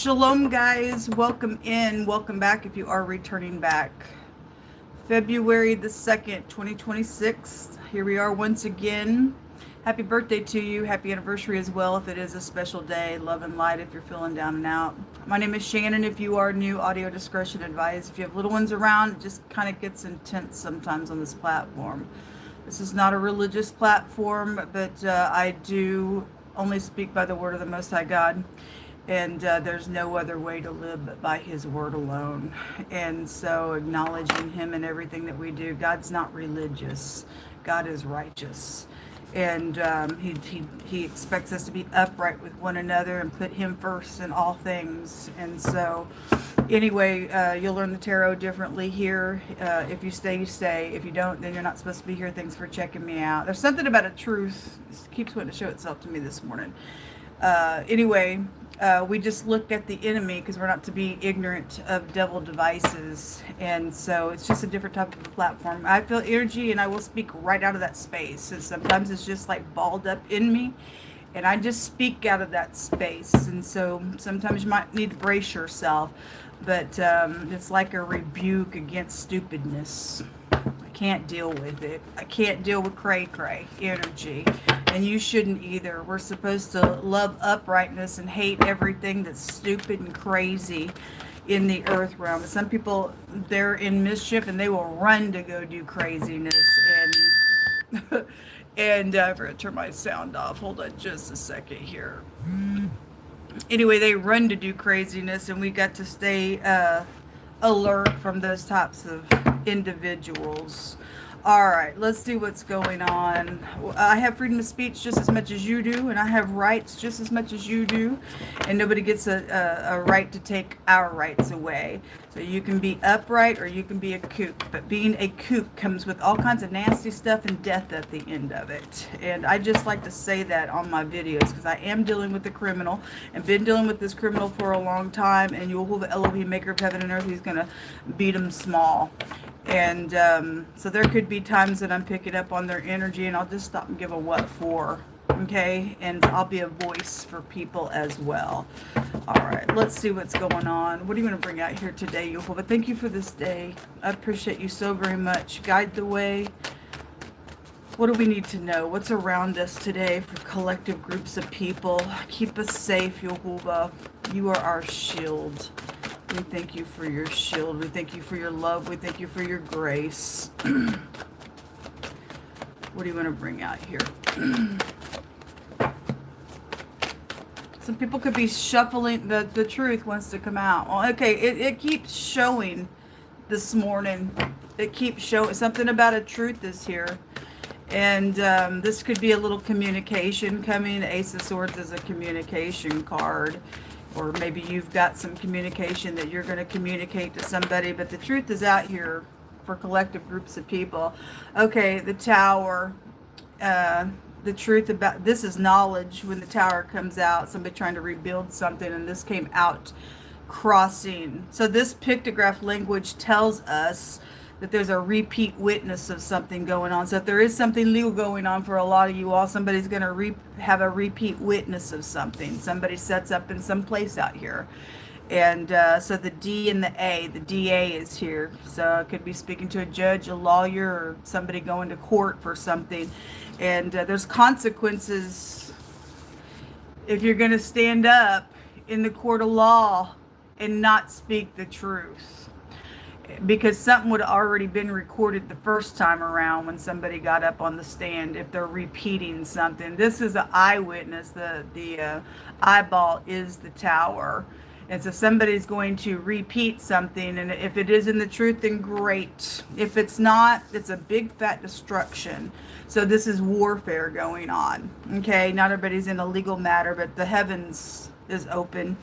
Shalom, guys. Welcome in. Welcome back if you are returning back. February the 2nd, 2026. Here we are once again. Happy birthday to you. Happy anniversary as well if it is a special day. Love and light if you're feeling down and out. My name is Shannon. If you are new, audio discretion advised. If you have little ones around, it just kind of gets intense sometimes on this platform. This is not a religious platform, but I do only speak by the word of the Most High God. And there's no other way to live but by his word alone. And so acknowledging him in everything that we do. God's not religious. God is righteous. And he expects us to be upright with one another and put him first in all things. And so anyway, you'll learn the tarot differently here. If you stay, you stay. If you don't, then you're not supposed to be here. Thanks for checking me out. There's something about a truth. It keeps wanting to show itself to me this morning. Anyway, we just look at the enemy because we're not to be ignorant of devil devices. And so it's just a different type of platform. I feel energy and I will speak right out of that space. And sometimes it's just like balled up in me. And I just speak out of that space. And so sometimes you might need to brace yourself. But it's like a rebuke against stupidness. I can't deal with it. I can't deal with cray-cray energy. And you shouldn't either. We're supposed to love uprightness and hate everything that's stupid and crazy in the earth realm. Some people, they're in mischief and they will run to go do craziness. And and I'm going to turn my sound off. Hold on just a second here. Anyway, they run to do craziness, and we got to stay alert from those types of individuals. All right, let's see what's going on. I have freedom of speech just as much as you do, and I have rights just as much as you do, and nobody gets a right to take our rights away. So you can be upright or you can be a kook, but being a kook comes with all kinds of nasty stuff and death at the end of it. And I just like to say that on my videos because I am dealing with the criminal and been dealing with this criminal for a long time, and Yahuwah Elohim, maker of heaven and earth, he's going to beat them small. And so there could be times that I'm picking up on their energy, and I'll just stop and give a what for, okay? And I'll be a voice for people as well. All right, let's see what's going on. What are you going to bring out here today, Yahuwah? Thank you for this day. I appreciate you so very much. Guide the way. What do we need to know? What's around us today for collective groups of people? Keep us safe, Yahuwah. You are our shield. We thank you for your shield. We thank you for your love. We thank you for your grace. What do you want to bring out here? Some people could be shuffling. The truth wants to come out. Well, okay, it keeps showing this morning. It keeps showing. Something about a truth is here. And this could be a little communication coming. The Ace of Swords is a communication card. Or maybe you've got some communication that you're going to communicate to somebody, but the truth is out here for collective groups of people. Okay, the Tower, the truth about, this is knowledge when the Tower comes out, somebody trying to rebuild something, and this came out crossing. So this pictograph language tells us that there's a repeat witness of something going on. So if there is something legal going on for a lot of you all, somebody's going to have a repeat witness of something. Somebody sets up in some place out here. And so the D and the A, the DA is here. So I could be speaking to a judge, a lawyer, or somebody going to court for something. And there's consequences if you're going to stand up in the court of law and not speak the truth. Because something would have already been recorded the first time around when somebody got up on the stand if they're repeating something. This is an eyewitness. The eyeball is the Tower. And so somebody's going to repeat something, and if it is in the truth, then great. If it's not, it's a big fat destruction. So this is warfare going on. Okay, not everybody's in a legal matter, but the heavens is open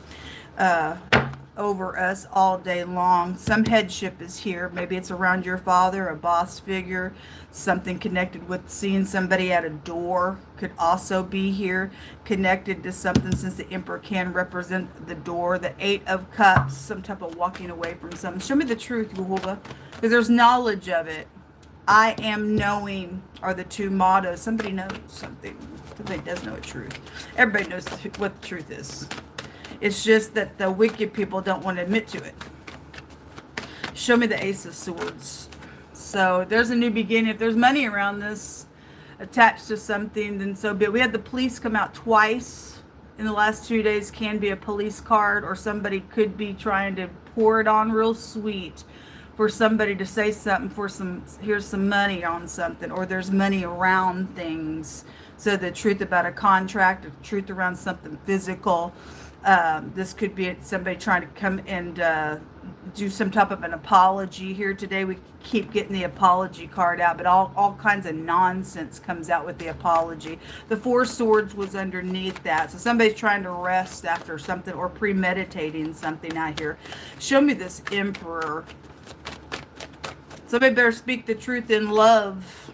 over us all day long. Some headship is here. Maybe it's around your father, a boss figure, something connected with seeing somebody at a door could also be here, connected to something, since the Emperor can represent the door. The Eight of Cups, some type of walking away from something. Show me the truth, Yahuwah, because there's knowledge of it. I am knowing are the two mottos. Somebody knows something. Somebody does know a truth. Everybody knows what the truth is. It's just that the wicked people don't want to admit to it. Show me the Ace of Swords. So there's a new beginning. If there's money around this attached to something, then so be it. We had the police come out twice in the last 2 days. Can be a police card, or somebody could be trying to pour it on real sweet for somebody to say something for some, here's some money on something, or there's money around things. So the truth about a contract, the truth around something physical. This could be somebody trying to come and do some type of an apology here today. We keep getting the apology card out, but all kinds of nonsense comes out with the apology. The Four Swords was underneath that. So somebody's trying to rest after something, or premeditating something out here. Show me this Emperor. Somebody better speak the truth in love.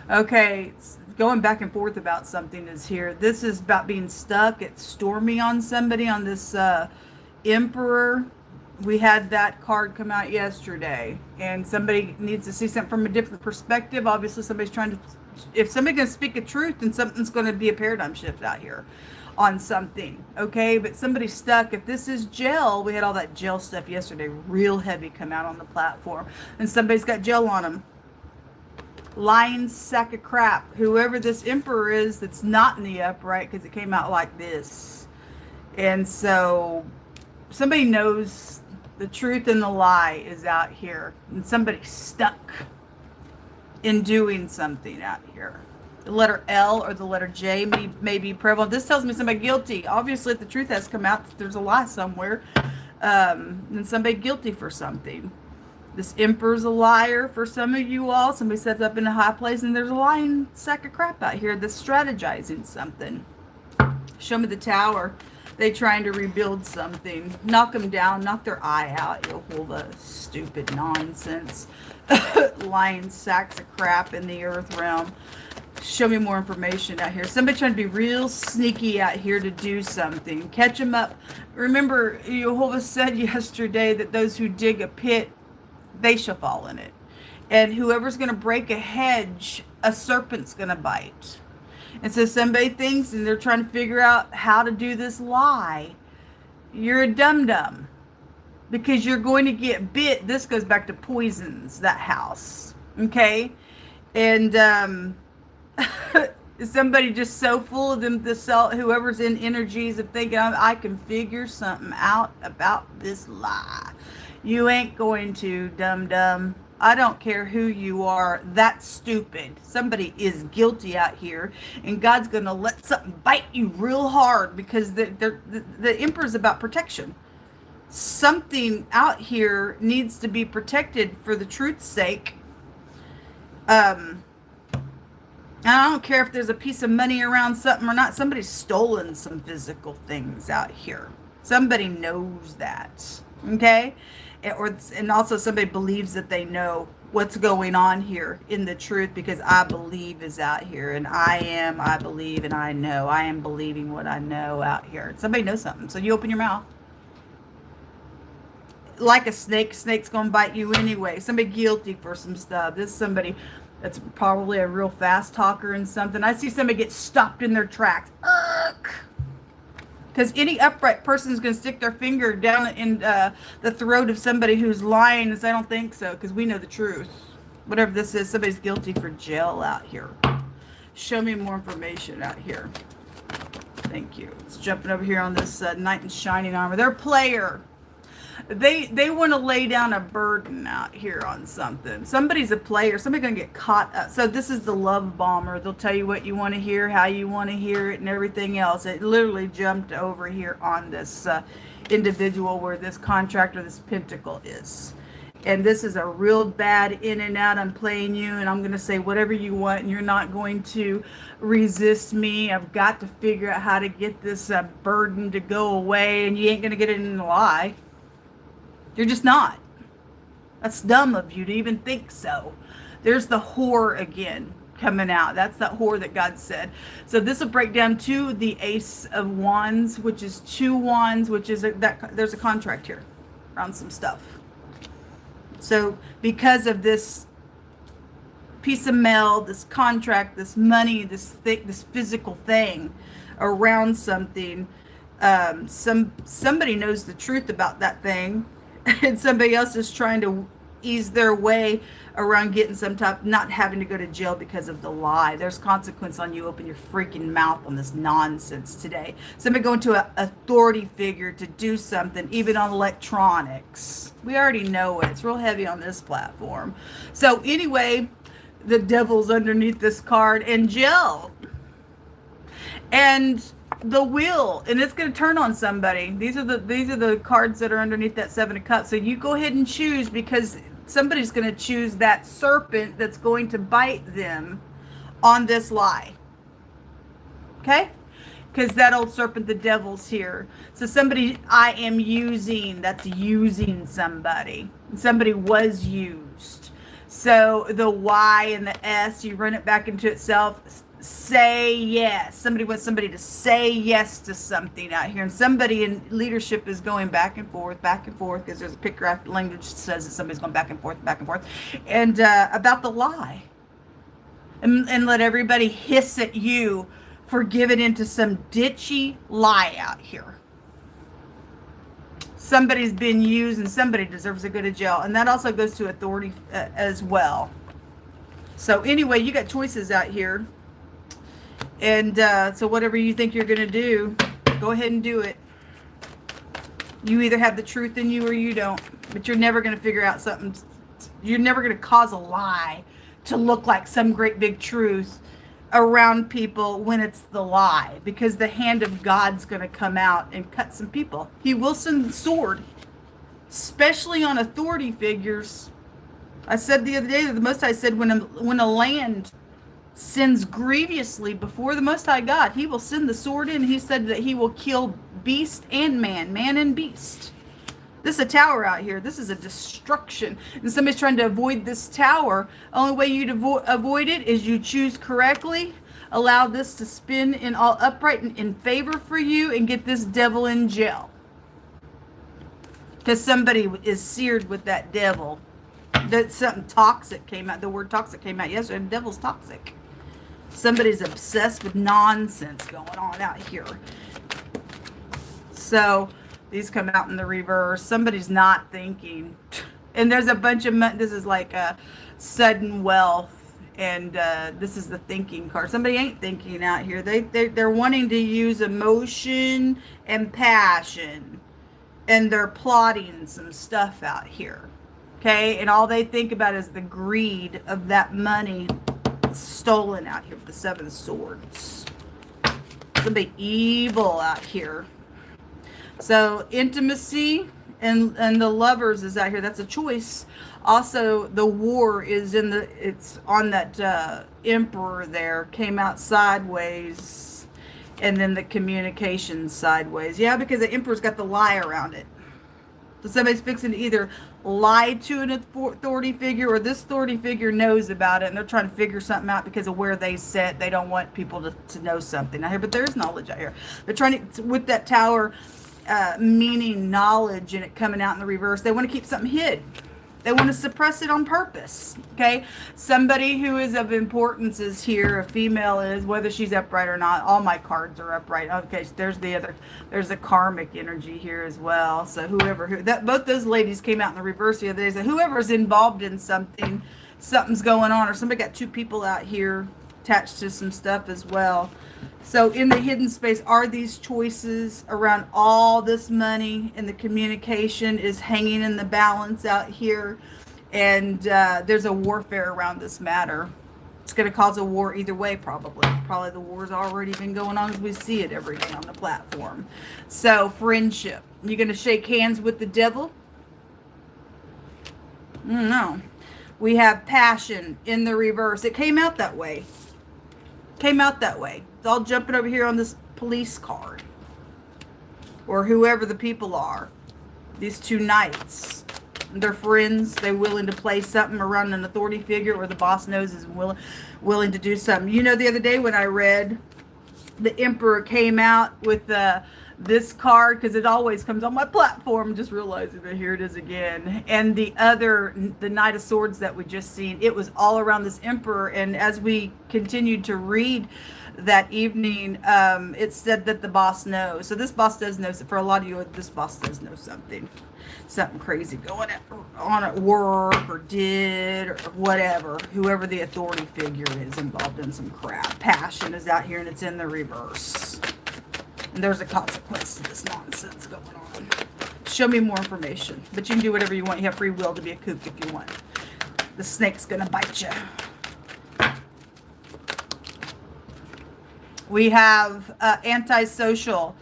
Okay, going back and forth about something is here. This is about being stuck. It's stormy on somebody on this Emperor. We had that card come out yesterday, and somebody needs to see something from a different perspective. Obviously, somebody's trying to, if somebody's going to speak a truth, then something's going to be a paradigm shift out here on something, okay? But somebody's stuck. If this is gel, we had all that gel stuff yesterday, real heavy come out on the platform, and somebody's got gel on them. Lying sack of crap. Whoever this Emperor is that's not in the upright, because it came out like this. And so somebody knows the truth and the lie is out here, and somebody's stuck in doing something out here. The letter L or the letter J may be prevalent. This tells me somebody guilty. Obviously, if the truth has come out, there's a lie somewhere. And somebody guilty for something. This Emperor's a liar for some of you all. Somebody sets up in a high place, and there's a lying sack of crap out here that's strategizing something. Show me the Tower. They trying to rebuild something. Knock them down. Knock their eye out. Jehovah. Stupid nonsense. Lying sacks of crap in the earth realm. Show me more information out here. Somebody trying to be real sneaky out here to do something. Catch them up. Remember, Jehovah said yesterday that those who dig a pit, they shall fall in it. And whoever's going to break a hedge, a serpent's going to bite. And so somebody thinks, and they're trying to figure out how to do this lie. You're a dum-dum. Because you're going to get bit. This goes back to poisons, that house. Okay? And is somebody just so full of them to sell, whoever's in energies of thinking, I can figure something out about this lie. You ain't going to, dum-dum. I don't care who you are. That's stupid. Somebody is guilty out here, and God's going to let something bite you real hard, because the Emperor's about protection. Something out here needs to be protected for the truth's sake. I don't care if there's a piece of money around something or not. Somebody's stolen some physical things out here. Somebody knows that. Okay? And also somebody believes that they know what's going on here in the truth, because I believe is out here, and I believe, and I know. I am believing what I know out here. Somebody knows something, so you open your mouth. Like a snake's gonna bite you anyway. Somebody guilty for some stuff. This is somebody that's probably a real fast talker and something. I see somebody get stopped in their tracks. Because any upright person is going to stick their finger down in the throat of somebody who's lying and say, I don't think so, because we know the truth. Whatever this is, somebody's guilty for jail out here. Show me more information out here. Thank you. It's jumping over here on this knight in shining armor. They're a player. They want to lay down a burden out here on something. Somebody's a player. Somebody's going to get caught up. So this is the love bomber. They'll tell you what you want to hear, how you want to hear it, and everything else. It literally jumped over here on this individual where this contract or this pentacle is. And this is a real bad in and out. I'm playing you, and I'm going to say whatever you want, and you're not going to resist me. I've got to figure out how to get this burden to go away, and you ain't going to get it in a lie. You're just not. That's dumb of you to even think so. There's the whore again coming out. That's that whore that God said. So this will break down to the Ace of Wands, which is 2 wands, which is there's a contract here around some stuff. So because of this piece of mail, this contract, this money, this physical thing around something, Somebody knows the truth about that thing, and somebody else is trying to ease their way around getting some type, not having to go to jail because of the lie. There's consequence on you open your freaking mouth on this nonsense today. Somebody going to an authority figure to do something, even on electronics. We already know it. It's real heavy on this platform. So anyway, the devil's underneath this card, and jail. And the wheel, and it's going to turn on somebody. These are the cards that are underneath that Seven of Cups. So you go ahead and choose, because somebody's going to choose that serpent that's going to bite them on this lie. Okay? Because that old serpent, the devil's here. So somebody I am using, that's using somebody. Somebody was used. So the Y and the S, you run it back into itself. Say yes. Somebody wants somebody to say yes to something out here, and somebody in leadership is going back and forth, because there's a pictographic language that says that somebody's going back and forth, and about the lie, and let everybody hiss at you for giving into some ditchy lie out here. Somebody's been used, and somebody deserves to go to jail, and that also goes to authority as well. So anyway, you got choices out here. And so whatever you think you're going to do, go ahead and do it. You either have the truth in you or you don't. But you're never going to figure out something. You're never going to cause a lie to look like some great big truth around people when it's the lie. Because the hand of God's going to come out and cut some people. He will send the sword. Especially on authority figures. I said the other day that the Most High said when a land sins grievously before the Most High God, he will send the sword in. He said that he will kill beast and man and beast. This is a tower out here. This is a destruction. And somebody's trying to avoid this tower. Only way you avoid it is you choose correctly, allow this to spin in all upright and in favor for you, and get this devil in jail. Because somebody is seared with that devil. That something toxic came out. The word toxic came out yesterday. The devil's toxic. Somebody's obsessed with nonsense going on out here. So these come out in the reverse. Somebody's not thinking. And there's a bunch of, this is like a sudden wealth. And this is the thinking card. Somebody ain't thinking out here. They're wanting to use emotion and passion. And they're plotting some stuff out here. Okay, and all they think about is the greed of that money stolen out here with the Seven of Swords. Somebody evil out here. So intimacy and the lovers is out here. That's a choice. Also, the war is it's on that emperor there. Came out sideways, and then the communication sideways. Yeah, because the emperor's got the lie around it. So somebody's fixing to either lie to an authority figure, or this authority figure knows about it, and they're trying to figure something out because of where they sit. They don't want people to know something out here, but there's knowledge out here. They're trying to, with that tower, meaning knowledge, and it coming out in the reverse. They want to keep something hid. They want to suppress it on purpose. Okay, somebody who is of importance is here. A female is, whether she's upright or not. All my cards are upright. Okay, so there's the other. There's a karmic energy here as well. So both those ladies came out in the reverse the other day. So whoever's involved in something, something's going on, or somebody got two people out here attached to some stuff as well. So in the hidden space are these choices around all this money, and the communication is hanging in the balance out here. And there's a warfare around this matter. It's going to cause a war either way, probably. Probably the war's already been going on as we see it every day on the platform. So friendship. You're going to shake hands with the devil? No. We have passion in the reverse. It came out that way. Came out that way. It's all jumping over here on this police card, or whoever the people are. These two knights, they're friends. They're willing to play something around an authority figure, or the boss knows is willing to do something. You know, the other day when I read, the emperor came out with This card, because it always comes on my platform, just realizing that here it is again. And the Knight of Swords that we just seen, it was all around this Emperor. And as we continued to read that evening, it said that the boss knows. So this boss does know. For a lot of you, this boss does know something crazy going on at work, or did, or whatever. Whoever the authority figure is involved in some crap. Passion is out here, and it's in the reverse. And there's a consequence to this nonsense going on. Show me more information. But you can do whatever you want. You have free will to be a kook if you want. The snake's gonna bite you. We have antisocial,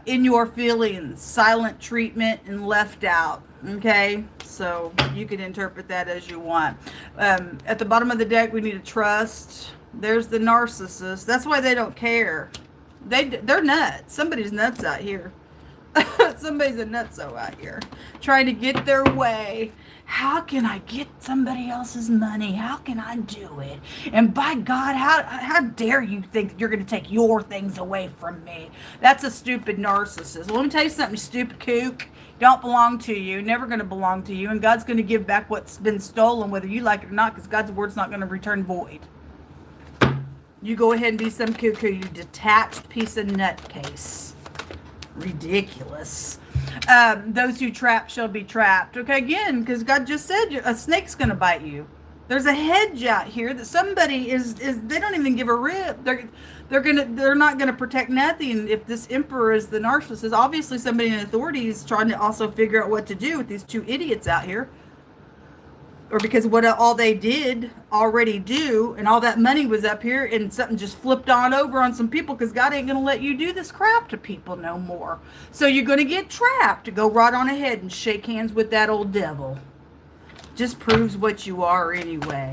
in your feelings, silent treatment, and left out. Okay, so you can interpret that as you want. At the bottom of the deck, we need to trust. There's the narcissist. That's why they don't care. They're nuts. Somebody's nuts out here. Somebody's a nutso out here trying to get their way. How can I get somebody else's money? How can I do it? And by God, how dare you think that you're going to take your things away from me? That's a stupid narcissist. Well, let me tell you something, stupid kook. Don't belong to you. Never going to belong to you. And God's going to give back what's been stolen, whether you like it or not, because God's word's not going to return void. You go ahead and be some cuckoo, you detached piece of nutcase. Ridiculous. Those who trap shall be trapped. Okay, again, because God just said a snake's going to bite you. There's a hedge out here that somebody is they don't even give a rip. They're not gonna protect nothing. If this Emperor is the narcissist, obviously somebody in authority is trying to also figure out what to do with these two idiots out here. Or because what all they did already do, and all that money was up here, and something just flipped on over on some people, because God ain't going to let you do this crap to people no more. So you're going to get trapped. Go right on ahead and shake hands with that old devil. Just proves what you are anyway.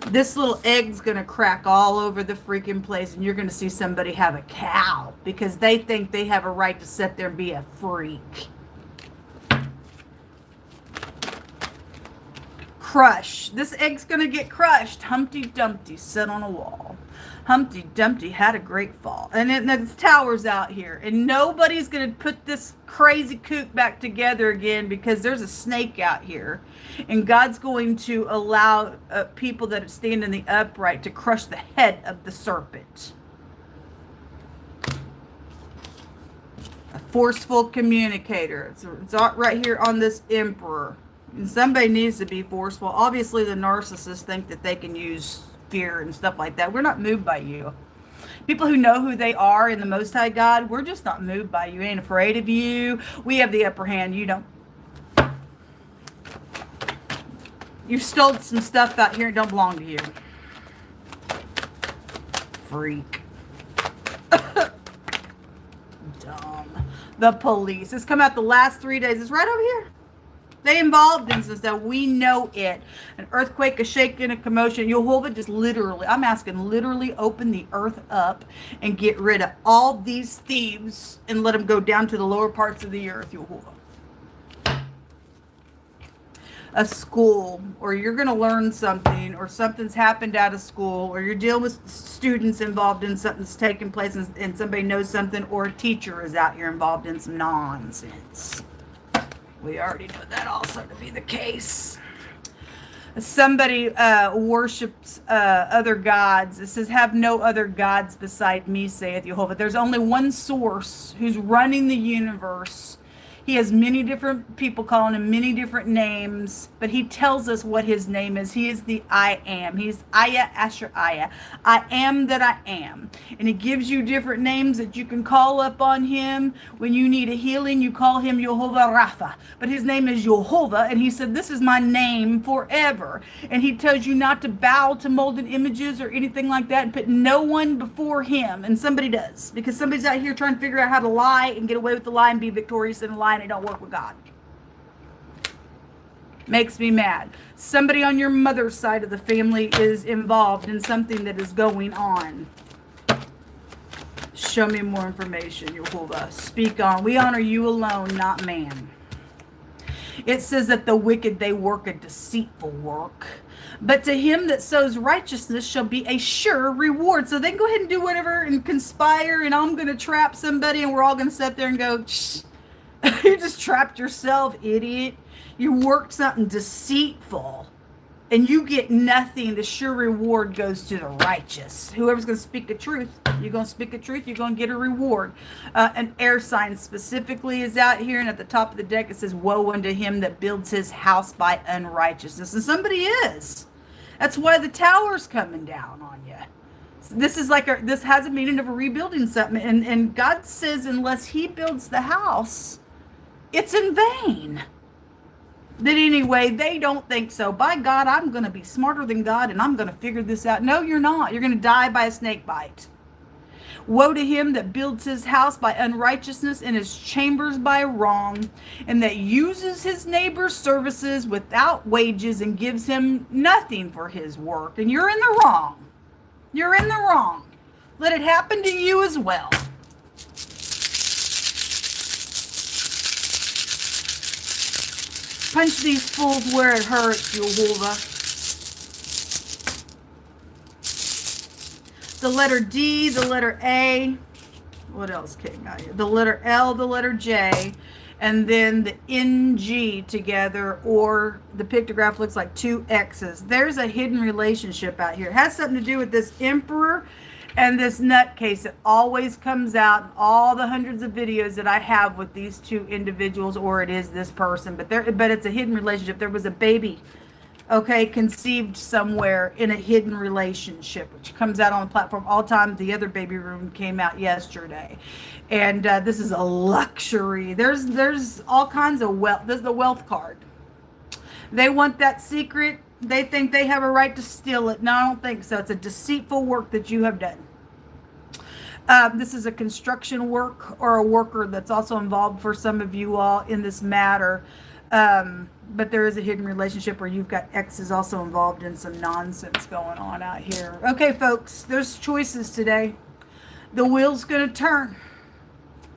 This little egg's going to crack all over the freaking place, and you're going to see somebody have a cow, because they think they have a right to sit there and be a freak. Crush. This egg's going to get crushed. Humpty Dumpty sat on a wall. Humpty Dumpty had a great fall. And then the tower's out here. And nobody's going to put this crazy kook back together again, because there's a snake out here. And God's going to allow people that stand in the upright to crush the head of the serpent. A forceful communicator. It's right here on this Emperor. And somebody needs to be forceful. Obviously, the narcissists think that they can use fear and stuff like that. We're not moved by you. People who know who they are in the Most High God, we're just not moved by you. We ain't afraid of you. We have the upper hand. You don't. You've stolen some stuff out here. It don't belong to you. Freak. Dumb. The police. It's come out the last 3 days. It's right over here. They involved in some stuff. We know it. An earthquake, a shaking, a commotion. Yehovah just literally, I'm asking, literally open the earth up and get rid of all these thieves and let them go down to the lower parts of the earth, Yehovah. A school, or you're going to learn something, or something's happened at a school, or you're dealing with students involved in something's taking place, and somebody knows something, or a teacher is out here involved in some nonsense. We already know that also to be the case. Somebody worships other gods. It says, have no other gods beside me, saith Jehovah. There's only one source who's running the universe. He has many different people calling him many different names, but he tells us what his name is. He is the I am. He's Aya Asher Aya. I am that I am. And he gives you different names that you can call up on him. When you need a healing, you call him Jehovah Rapha. But his name is Jehovah, and he said, this is my name forever. And he tells you not to bow to molded images or anything like that, and put no one before him. And somebody does, because somebody's out here trying to figure out how to lie and get away with the lie and be victorious in a lie, and it don't work with God. Makes me mad. Somebody on your mother's side of the family is involved in something that is going on. Show me more information, Yehovah. Speak on. We honor you alone, not man. It says that the wicked, they work a deceitful work. But to him that sows righteousness shall be a sure reward. So they can go ahead and do whatever and conspire, and I'm going to trap somebody, and we're all going to sit there and go, you just trapped yourself, idiot. You worked something deceitful, and you get nothing. The sure reward goes to the righteous. Whoever's going to speak the truth, you're going to speak the truth, you're going to get a reward. An air sign specifically is out here, and at the top of the deck it says, woe unto him that builds his house by unrighteousness. And somebody is. That's why the tower's coming down on you. This is this has a meaning of a rebuilding something. And God says unless he builds the house, it's in vain. But anyway, they don't think so. By God, I'm going to be smarter than God, and I'm going to figure this out. No, you're not. You're going to die by a snake bite. Woe to him that builds his house by unrighteousness and his chambers by wrong, and that uses his neighbor's services without wages and gives him nothing for his work. And you're in the wrong. You're in the wrong. Let it happen to you as well. Punch these fools where it hurts, Yehovah. The letter D, the letter A. What else came out here? The letter L, the letter J, and then the NG together, or the pictograph looks like two X's. There's a hidden relationship out here. It has something to do with this emperor and this nutcase. It always comes out in all the hundreds of videos that I have with these two individuals, or it is this person. But it's a hidden relationship. There was a baby, okay, conceived somewhere in a hidden relationship, which comes out on the platform all the time. The other baby room came out yesterday. And this is a luxury. There's all kinds of wealth. There's the wealth card. They want that secret. They think they have a right to steal it. No, I don't think so. It's a deceitful work that you have done. This is a construction work, or a worker that's also involved for some of you all in this matter. But there is a hidden relationship where you've got exes also involved in some nonsense going on out here. Okay, folks, there's choices today. The wheel's going to turn.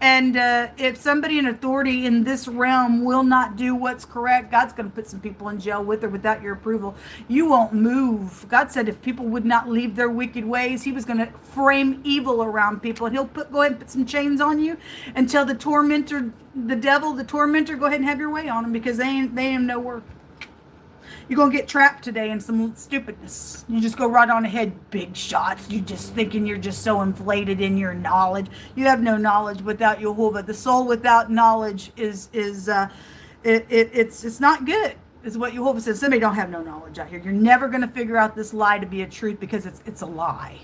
And if somebody in authority in this realm will not do what's correct, God's going to put some people in jail with or without your approval. You won't move. God said if people would not leave their wicked ways, he was going to frame evil around people. And he'll go ahead and put some chains on you and tell the tormentor, the devil, the tormentor, go ahead and have your way on them, because they ain't no work. You're going to get trapped today in some stupidness. You just go right on ahead, big shots. You just thinking you're just so inflated in your knowledge. You have no knowledge without Yehovah. The soul without knowledge it's not good, is what Yehovah says. Somebody don't have no knowledge out here. You're never going to figure out this lie to be a truth, because it's a lie.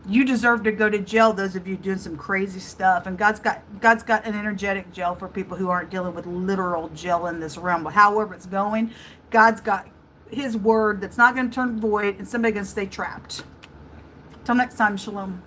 You deserve to go to jail, those of you doing some crazy stuff. And God's got an energetic jail for people who aren't dealing with literal jail in this realm. But however it's going, God's got his word that's not going to turn void, and somebody's going to stay trapped. Till next time, shalom.